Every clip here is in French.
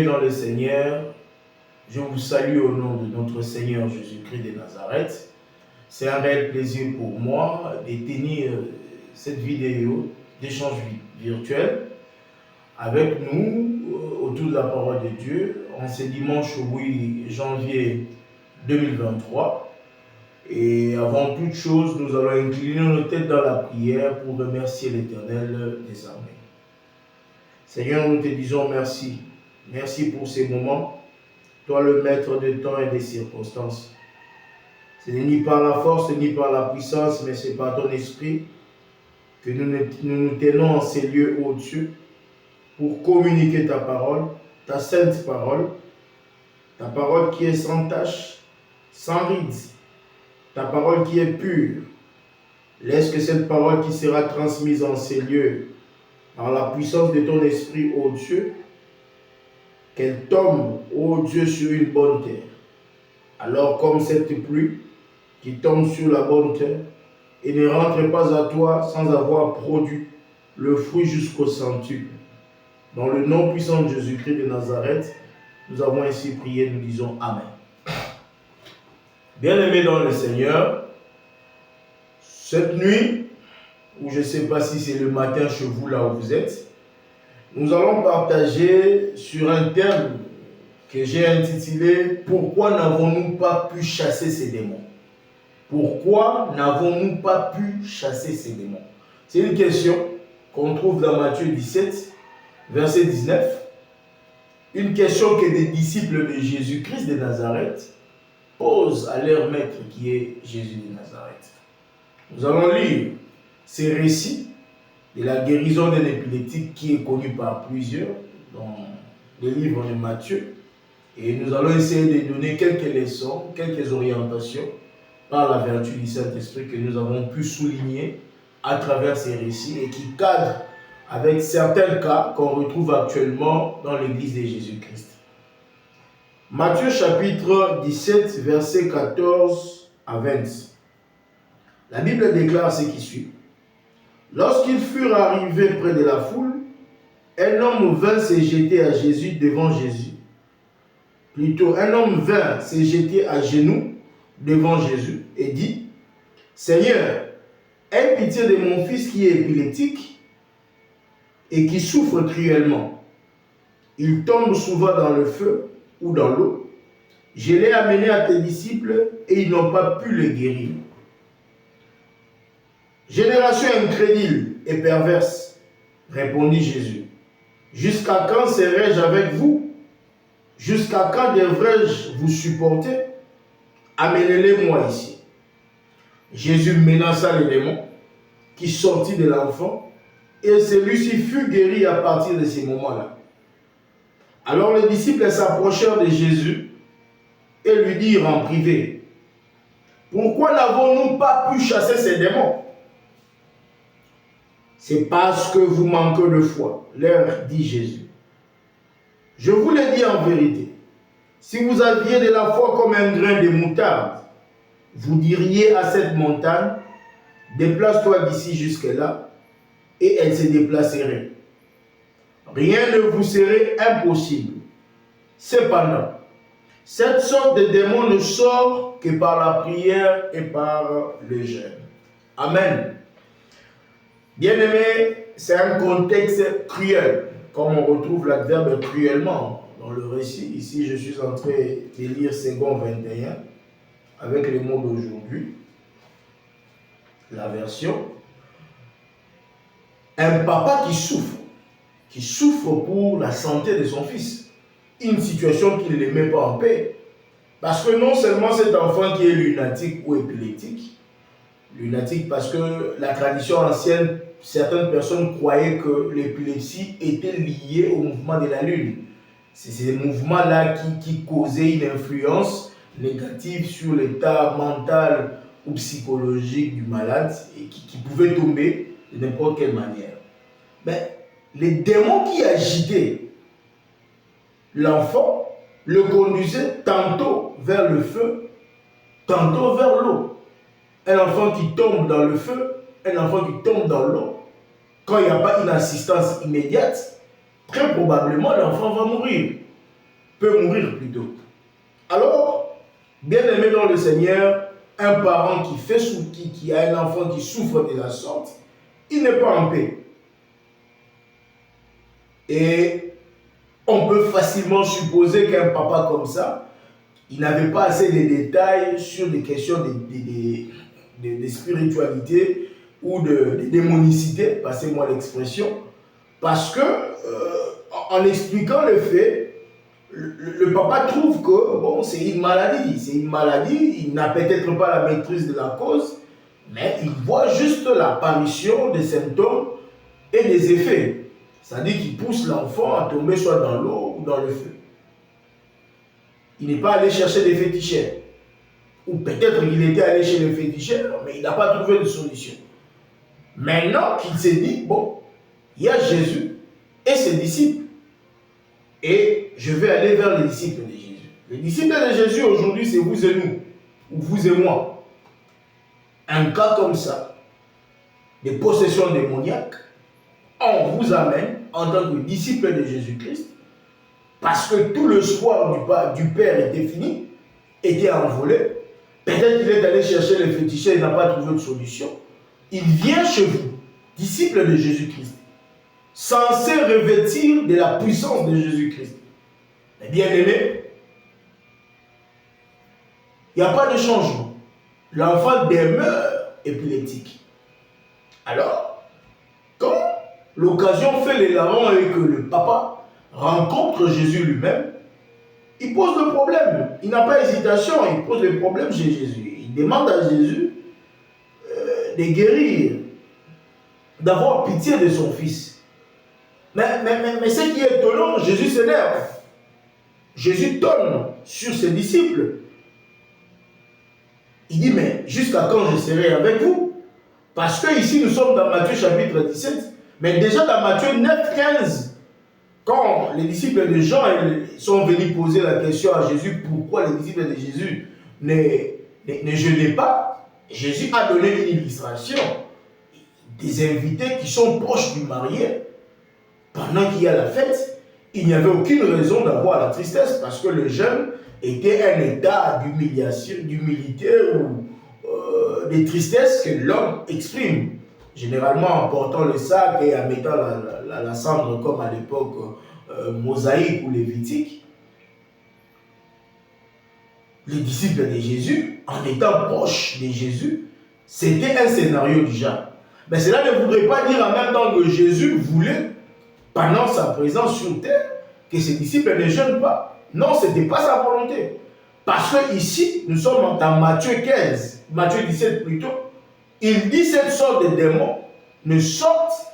Dans le Seigneur, je vous salue au nom de notre Seigneur Jésus-Christ de Nazareth. C'est un réel plaisir pour moi de tenir cette vidéo d'échange virtuel avec nous autour de la parole de Dieu en ce dimanche 8 janvier 2023. Et avant toute chose, nous allons incliner nos têtes dans la prière pour remercier l'Éternel des armées. Seigneur, nous te disons merci. Merci pour ces moments, toi le maître de temps et des circonstances. Ce n'est ni par la force, ni par la puissance, mais c'est par ton esprit que nous tenons en ces lieux au-dessus pour communiquer ta parole, ta sainte parole, ta parole qui est sans tache, sans ride, ta parole qui est pure. Laisse que cette parole qui sera transmise en ces lieux par la puissance de ton esprit au-dessus, qu'elle tombe, ô Dieu, sur une bonne terre. Alors comme cette pluie qui tombe sur la bonne terre et ne rentre pas à toi sans avoir produit le fruit jusqu'au centuple. Dans le nom puissant de Jésus-Christ de Nazareth, nous avons ainsi prié, nous disons Amen. Bien-aimés dans le Seigneur, cette nuit, ou je ne sais pas si c'est le matin chez vous là où vous êtes, nous allons partager sur un thème que j'ai intitulé « Pourquoi n'avons-nous pas pu chasser ces démons ?» Pourquoi n'avons-nous pas pu chasser ces démons? C'est une question qu'on trouve dans Matthieu 17, verset 19. Une question que des disciples de Jésus-Christ de Nazareth posent à leur maître qui est Jésus de Nazareth. Nous allons lire ces récits de la guérison d'un épileptique qui est connu par plusieurs dans les livres de Matthieu. Et nous allons essayer de donner quelques leçons, quelques orientations par la vertu du Saint-Esprit que nous avons pu souligner à travers ces récits et qui cadrent avec certains cas qu'on retrouve actuellement dans l'Église de Jésus-Christ. Matthieu chapitre 17, versets 14 à 20. La Bible déclare ce qui suit. Lorsqu'ils furent arrivés près de la foule, un homme vint se jeter à Jésus devant Jésus. Plutôt, un homme vint se jeter à genoux devant Jésus et dit, « Seigneur, aie pitié de mon fils qui est épileptique et qui souffre cruellement. Il tombe souvent dans le feu ou dans l'eau. Je l'ai amené à tes disciples et ils n'ont pas pu le guérir. » Génération incrédule et perverse, répondit Jésus. Jusqu'à quand serai-je avec vous? Jusqu'à quand devrais-je vous supporter? Amenez-les-moi ici. Jésus menaça les démons qui sortit de l'enfant et celui-ci fut guéri à partir de ces moments-là. Alors les disciples s'approchèrent de Jésus et lui dirent en privé, « Pourquoi n'avons-nous pas pu chasser ces démons? » « C'est parce que vous manquez de foi, leur dit Jésus. Je vous le dis en vérité, si vous aviez de la foi comme un grain de moutarde, vous diriez à cette montagne, déplace-toi d'ici jusque-là, et elle se déplacerait. Rien ne vous serait impossible. Cependant, cette sorte de démon ne sort que par la prière et par le jeûne. Amen. Bien-aimé, c'est un contexte cruel, comme on retrouve l'adverbe cruellement dans le récit. Ici, je suis en train de lire 2 21 avec les mots d'aujourd'hui, la version. Un papa qui souffre pour la santé de son fils, une situation qu'il ne met pas en paix. Parce que non seulement cet enfant qui est lunatique ou épileptique parce que la tradition ancienne, certaines personnes croyaient que l'épilepsie était liée au mouvement de la lune. C'est ces mouvements-là qui causaient une influence négative sur l'état mental ou psychologique du malade et qui pouvait tomber de n'importe quelle manière. Mais les démons qui agitaient l'enfant le conduisaient tantôt vers le feu, tantôt vers l'eau. Un enfant qui tombe dans le feu, un enfant qui tombe dans l'eau, quand il n'y a pas une assistance immédiate, très probablement l'enfant va mourir. peut mourir plutôt. Alors, bien aimé dans le Seigneur, un parent qui a un enfant qui souffre de la sorte, il n'est pas en paix. Et on peut facilement supposer qu'un papa comme ça, il n'avait pas assez de détails sur des questions de spiritualité ou de démonicité, passez-moi l'expression, parce que en expliquant le fait, le papa trouve que bon, c'est une maladie, il n'a peut-être pas la maîtrise de la cause, mais il voit juste l'apparition des symptômes et des effets. C'est-à-dire qu'il pousse l'enfant à tomber soit dans l'eau ou dans le feu. Il n'est pas allé chercher des féticheurs. Ou peut-être qu'il était allé chez les féticheurs, mais il n'a pas trouvé de solution. Maintenant qu'il s'est dit, bon, il y a Jésus et ses disciples. Et je vais aller vers les disciples de Jésus. Les disciples de Jésus aujourd'hui, c'est vous et nous, ou vous et moi. Un cas comme ça, des possessions démoniaques, on vous amène en tant que disciple de Jésus-Christ, parce que tout le soir du Père était fini, était envolé. Peut-être qu'il est allé chercher les féticheurs, il n'a pas trouvé de solution. Il vient chez vous, disciple de Jésus-Christ, censé revêtir de la puissance de Jésus-Christ. Mais bien aimé, il n'y a pas de changement. L'enfant demeure épileptique. Alors, quand l'occasion fait les larrons et que le papa rencontre Jésus lui-même, il pose le problème. Il n'a pas hésitation, il pose le problème chez Jésus. Il demande à Jésus de guérir, d'avoir pitié de son fils. Mais ce qui est étonnant, Jésus s'énerve. Jésus tonne sur ses disciples. Il dit, mais jusqu'à quand je serai avec vous? Parce que ici nous sommes dans Matthieu chapitre 17, mais déjà dans Matthieu 9, 15, quand les disciples de Jean sont venus poser la question à Jésus, pourquoi les disciples de Jésus ne jeûnaient pas, Jésus a donné une illustration des invités qui sont proches du marié. Pendant qu'il y a la fête, il n'y avait aucune raison d'avoir la tristesse parce que le jeûne était un état d'humiliation, d'humilité ou de tristesse que l'homme exprime. Généralement en portant le sac et en mettant la cendre comme à l'époque mosaïque ou lévitique. Les disciples de Jésus, en étant proches de Jésus, c'était un scénario du genre. Mais cela ne voudrait pas dire en même temps que Jésus voulait, pendant sa présence sur terre, que ses disciples ne jeûnent pas. Non, ce n'était pas sa volonté. Parce que ici, nous sommes dans Matthieu 15, Matthieu 17 plutôt, il dit cette sorte de démons ne sortent,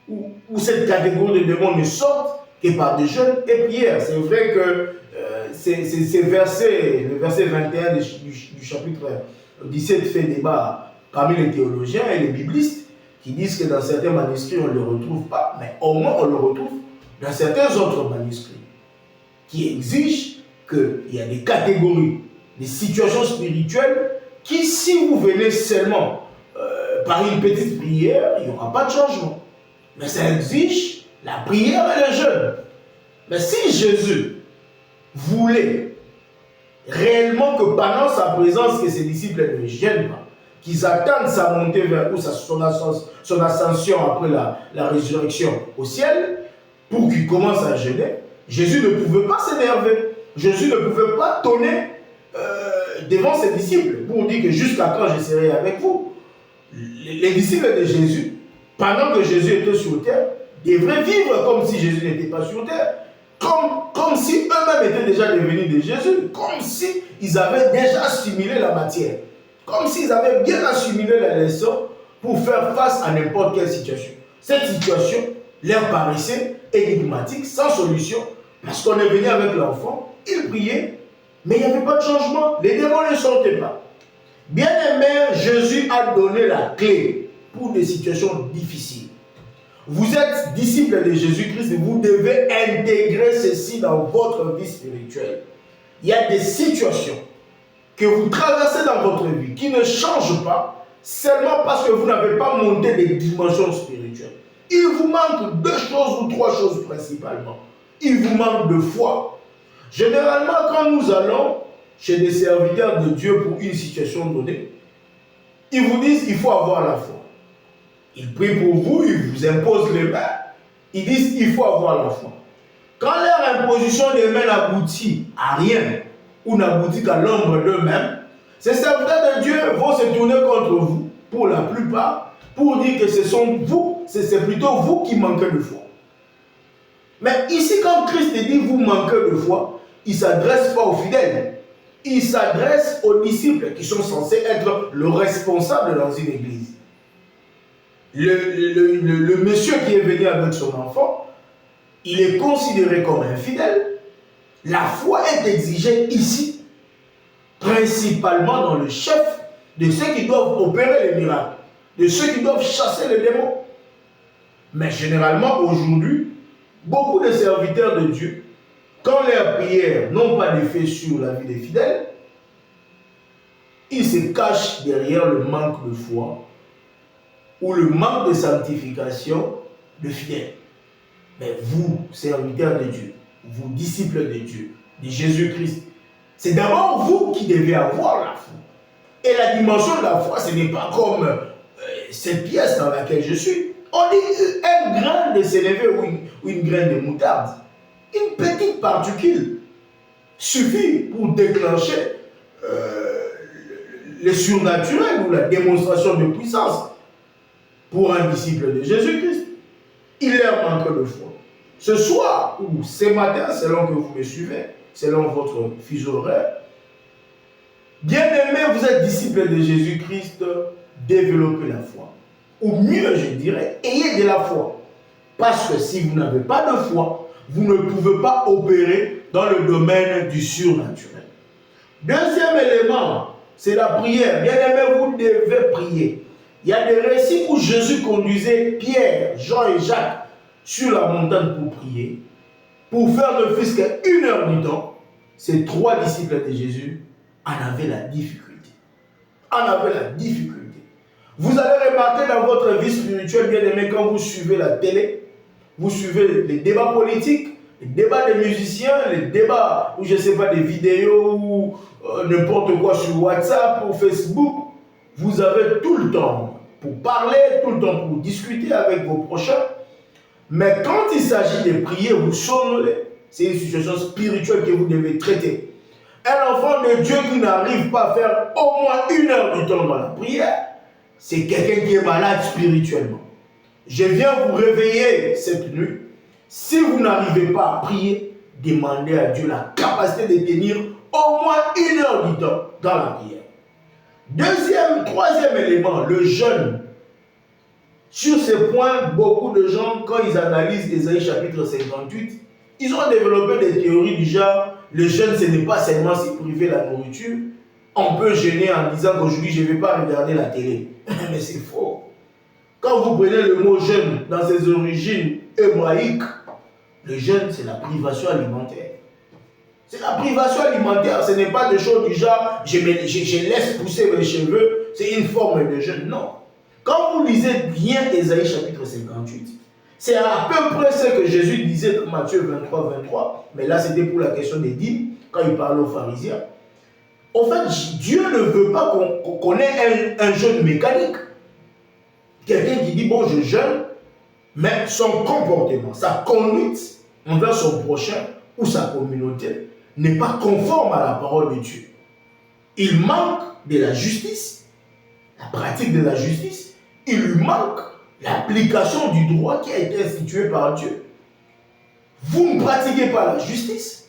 ou cette catégorie de démons ne sortent que par des jeûnes et prières. C'est vrai que le verset 21 du chapitre 17 fait débat parmi les théologiens et les biblistes qui disent que dans certains manuscrits on ne le retrouve pas, mais au moins on le retrouve dans certains autres manuscrits qui exigent qu'il y a des catégories, des situations spirituelles qui, si vous venez seulement par une petite prière, il n'y aura pas de changement. Mais ça exige la prière et le jeûne. Mais si Jésus voulait réellement que pendant sa présence, que ses disciples ne jeûnent pas, qu'ils attendent sa montée vers où son ascension après la résurrection au ciel, pour qu'ils commencent à jeûner, Jésus ne pouvait pas s'énerver. Jésus ne pouvait pas tonner devant ses disciples pour dire que jusqu'à quand je serai avec vous. Les disciples de Jésus, pendant que Jésus était sur terre, devraient vivre comme si Jésus n'était pas sur terre. Comme si eux-mêmes étaient déjà devenus de Jésus. Comme si ils avaient déjà assimilé la matière. Comme s'ils avaient bien assimilé la leçon pour faire face à n'importe quelle situation. Cette situation leur paraissait énigmatique, sans solution, parce qu'on est venu avec l'enfant, il priait, mais il n'y avait pas de changement. Les démons ne sortaient pas. Bien aimé, Jésus a donné la clé pour des situations difficiles. Vous êtes disciple de Jésus-Christ et vous devez intégrer ceci dans votre vie spirituelle. Il y a des situations que vous traversez dans votre vie qui ne changent pas seulement parce que vous n'avez pas monté des dimensions spirituelles. Il vous manque 2 choses ou 3 choses principalement. Il vous manque de foi. Généralement, quand nous allons chez des serviteurs de Dieu pour une situation donnée, ils vous disent qu'il faut avoir la foi. Ils prient pour vous, ils vous imposent les mains. Ils disent qu'il faut avoir la foi. Quand leur imposition des mains n'aboutit à rien ou n'aboutit qu'à l'ombre d'eux-mêmes, ces serviteurs de Dieu vont se tourner contre vous, pour la plupart, pour dire que ce sont vous, c'est plutôt vous qui manquez de foi. Mais ici, quand Christ dit vous manquez de foi, il ne s'adresse pas aux fidèles. Il s'adresse aux disciples qui sont censés être le responsable dans une église. Le monsieur qui est venu avec son enfant, il est considéré comme infidèle. La foi est exigée ici, principalement dans le chef de ceux qui doivent opérer les miracles, de ceux qui doivent chasser les démons. Mais généralement, aujourd'hui, beaucoup de serviteurs de Dieu, quand leurs prières n'ont pas d'effet sur la vie des fidèles, ils se cachent derrière le manque de foi ou le manque de sanctification de fidèles. Mais vous, serviteurs de Dieu, vous, disciples de Dieu, de Jésus-Christ, c'est d'abord vous qui devez avoir la foi. Et la dimension de la foi, ce n'est pas comme cette pièce dans laquelle je suis. On dit un grain de sénévé ou une graine de moutarde. Une petite particule suffit pour déclencher le surnaturel ou la démonstration de puissance pour un disciple de Jésus-Christ. Il leur manque de foi. Ce soir ou ce matin, selon que vous me suivez, selon votre fuseau horaire, bien-aimés, vous êtes disciples de Jésus-Christ, développez la foi. Ou mieux, je dirais, ayez de la foi. Parce que si vous n'avez pas de foi, vous ne pouvez pas opérer dans le domaine du surnaturel. Deuxième élément, c'est la prière. Bien-aimés, vous devez prier. Il y a des récits où Jésus conduisait Pierre, Jean et Jacques sur la montagne pour prier, pour faire ne fût-ce qu'une heure du temps. Ces trois disciples de Jésus en avaient la difficulté. Vous allez remarquer dans votre vie spirituelle, bien aimé, quand vous suivez la télé, vous suivez les débats politiques, les débats des musiciens, les débats où je ne sais pas, des vidéos ou n'importe quoi sur WhatsApp ou Facebook. Vous avez tout le temps pour parler, tout le temps pour discuter avec vos prochains. Mais quand il s'agit de prier, vous somnolez. C'est une situation spirituelle que vous devez traiter. Un enfant de Dieu qui n'arrive pas à faire au moins une heure du temps dans la prière, c'est quelqu'un qui est malade spirituellement. Je viens vous réveiller cette nuit. Si vous n'arrivez pas à prier, demandez à Dieu la capacité de tenir au moins une heure du temps dans la prière. Troisième élément, le jeûne. Sur ce point, beaucoup de gens, quand ils analysent Ésaïe chapitre 58, ils ont développé des théories du genre, le jeûne, ce n'est pas seulement se priver la nourriture. On peut jeûner en disant qu'aujourd'hui, je ne vais pas regarder la télé. Mais c'est faux. Quand vous prenez le mot jeûne dans ses origines hébraïques, le jeûne, c'est la privation alimentaire. C'est la privation alimentaire. Ce n'est pas des choses du genre, je laisse pousser mes cheveux. C'est une forme de jeûne. Non. Quand vous lisez bien Ésaïe chapitre 58, c'est à peu près ce que Jésus disait dans Matthieu 23, 23. Mais là, c'était pour la question des dîmes, quand il parlait aux pharisiens. En fait, Dieu ne veut pas qu'on ait un jeûne mécanique. Quelqu'un qui dit, bon, je jeûne, mais son comportement, sa conduite envers son prochain ou sa communauté n'est pas conforme à la parole de Dieu. Il manque de la justice, la pratique de la justice. Il lui manque l'application du droit qui a été institué par Dieu. Vous ne pratiquez pas la justice.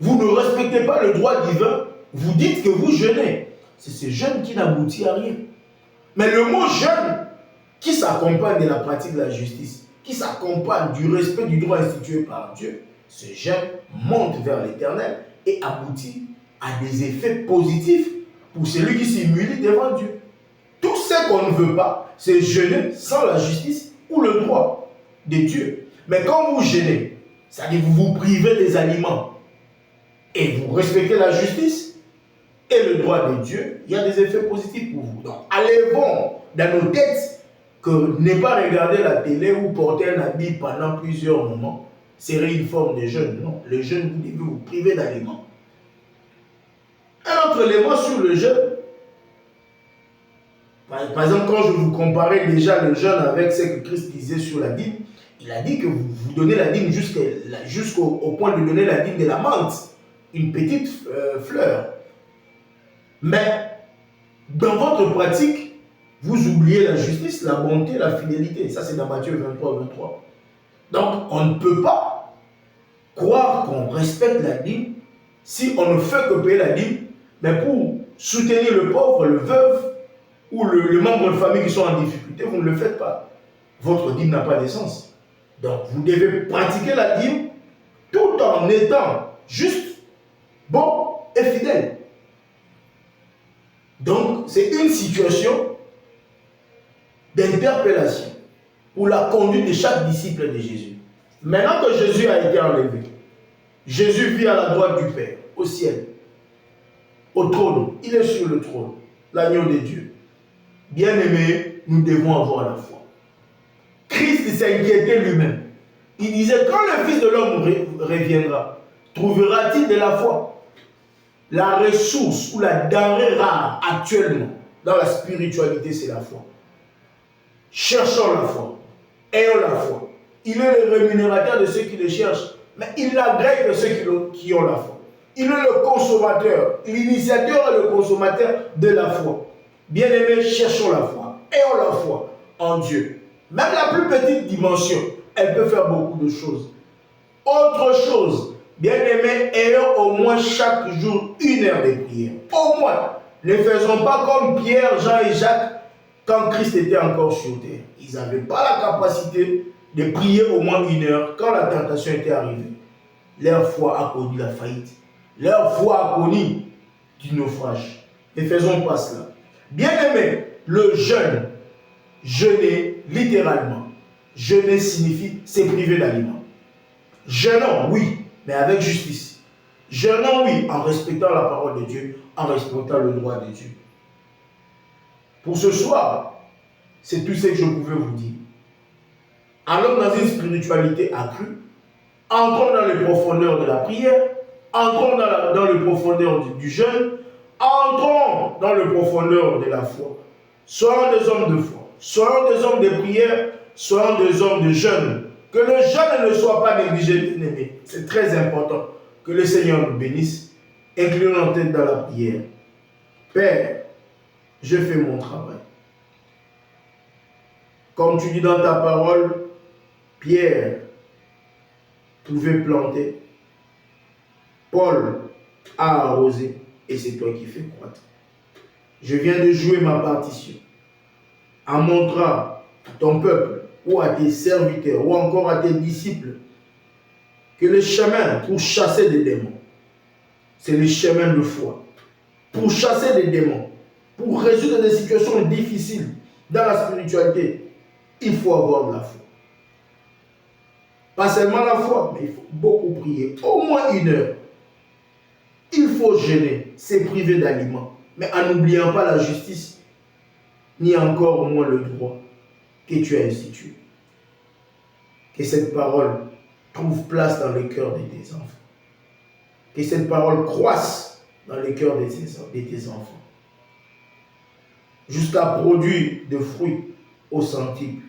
Vous ne respectez pas le droit divin. Vous dites que vous jeûnez. C'est ce jeûne qui n'aboutit à rien. Mais le mot jeûne, qui s'accompagne de la pratique de la justice, qui s'accompagne du respect du droit institué par Dieu, ce jeûne monte vers l'Éternel et aboutit à des effets positifs pour celui qui s'humilie devant Dieu. Tout ce qu'on ne veut pas, c'est jeûner sans la justice ou le droit de Dieu. Mais quand vous jeûnez, c'est-à-dire que vous vous privez des aliments et vous respectez la justice et le droit de Dieu, il y a des effets positifs pour vous. Donc, enlevons dans nos têtes que ne pas regarder la télé ou porter un habit pendant plusieurs moments, serait une forme de jeûne. Non, le jeûne, vous devez vous priver d'aliments. Un autre élément sur le jeûne, par exemple, quand je vous comparais déjà le jeûne avec ce que Christ disait sur la dîme, il a dit que vous donnez la dîme jusqu'au point de donner la dîme de la menthe, une petite fleur. Mais dans votre pratique, vous oubliez la justice, la bonté, la fidélité. Ça, c'est dans Matthieu 23. Donc, on ne peut pas croire qu'on respecte la dîme si on ne fait que payer la dîme, mais pour soutenir le pauvre, le veuve ou le membre de famille qui sont en difficulté, vous ne le faites pas. Votre dîme n'a pas d'essence. Donc, vous devez pratiquer la dîme tout en étant juste, bon et fidèle. Donc, c'est une situation d'interpellation pour la conduite de chaque disciple de Jésus. Maintenant que Jésus a été enlevé, Jésus vit à la droite du Père, au ciel, au trône. Il est sur le trône, l'agneau de Dieu. Bien-aimés, nous devons avoir la foi. Christ s'inquiétait lui-même. Il disait, quand le Fils de l'homme reviendra, trouvera-t-il de la foi? La ressource ou la denrée rare actuellement dans la spiritualité, c'est la foi. Cherchons la foi. Ayons la foi. Il est le rémunérateur de ceux qui le cherchent, mais il l'agrée de ceux qui ont la foi. Il est le consommateur, l'initiateur et le consommateur de la foi. Bien-aimés, cherchons la foi. Ayons la foi en Dieu. Même la plus petite dimension, elle peut faire beaucoup de choses. Autre chose, bien-aimés, ayons au moins chaque jour 1 heure de prière. Au moins. Ne faisons pas comme Pierre, Jean et Jacques quand Christ était encore sur terre. Ils n'avaient pas la capacité de prier au moins 1 heure quand la tentation était arrivée. Leur foi a connu la faillite. Leur foi a connu du naufrage. Ne faisons pas cela. Bien-aimés, le jeûne, jeûner littéralement. Jeûner signifie se priver d'aliments. Jeûnons, oui, mais avec justice. Jeûnons, oui, en respectant la parole de Dieu, en respectant le droit de Dieu. Pour ce soir, c'est tout ce que je pouvais vous dire. Allons dans une spiritualité accrue, entrons dans les profondeurs de la prière, entrons dans les profondeurs du jeûne, entrons dans les profondeurs de la foi. Soyons des hommes de foi, soyons des hommes de prière, soyons des hommes de jeûne. Que le jeûne ne soit pas négligé, bien-aimés. C'est très important. Que le Seigneur nous bénisse. Inclinons nos têtes dans la prière. Père, je fais mon travail. Comme tu dis dans ta parole, Pierre pouvait planter, Paul a arrosé, et c'est toi qui fais croître. Je viens de jouer ma partition en montrant à ton peuple, ou à tes serviteurs, ou encore à tes disciples, que le chemin pour chasser des démons, c'est le chemin de foi. Pour chasser des démons, pour résoudre des situations difficiles dans la spiritualité, il faut avoir de la foi. Pas seulement la foi, mais il faut beaucoup prier, au moins 1 heure. Il faut jeûner, se priver d'aliments, mais en n'oubliant pas la justice, ni encore au moins le droit que tu as institué. Que cette parole trouve place dans le cœur de tes enfants. Que cette parole croisse dans le cœur de tes enfants. Jusqu'à produire des fruits au centuple.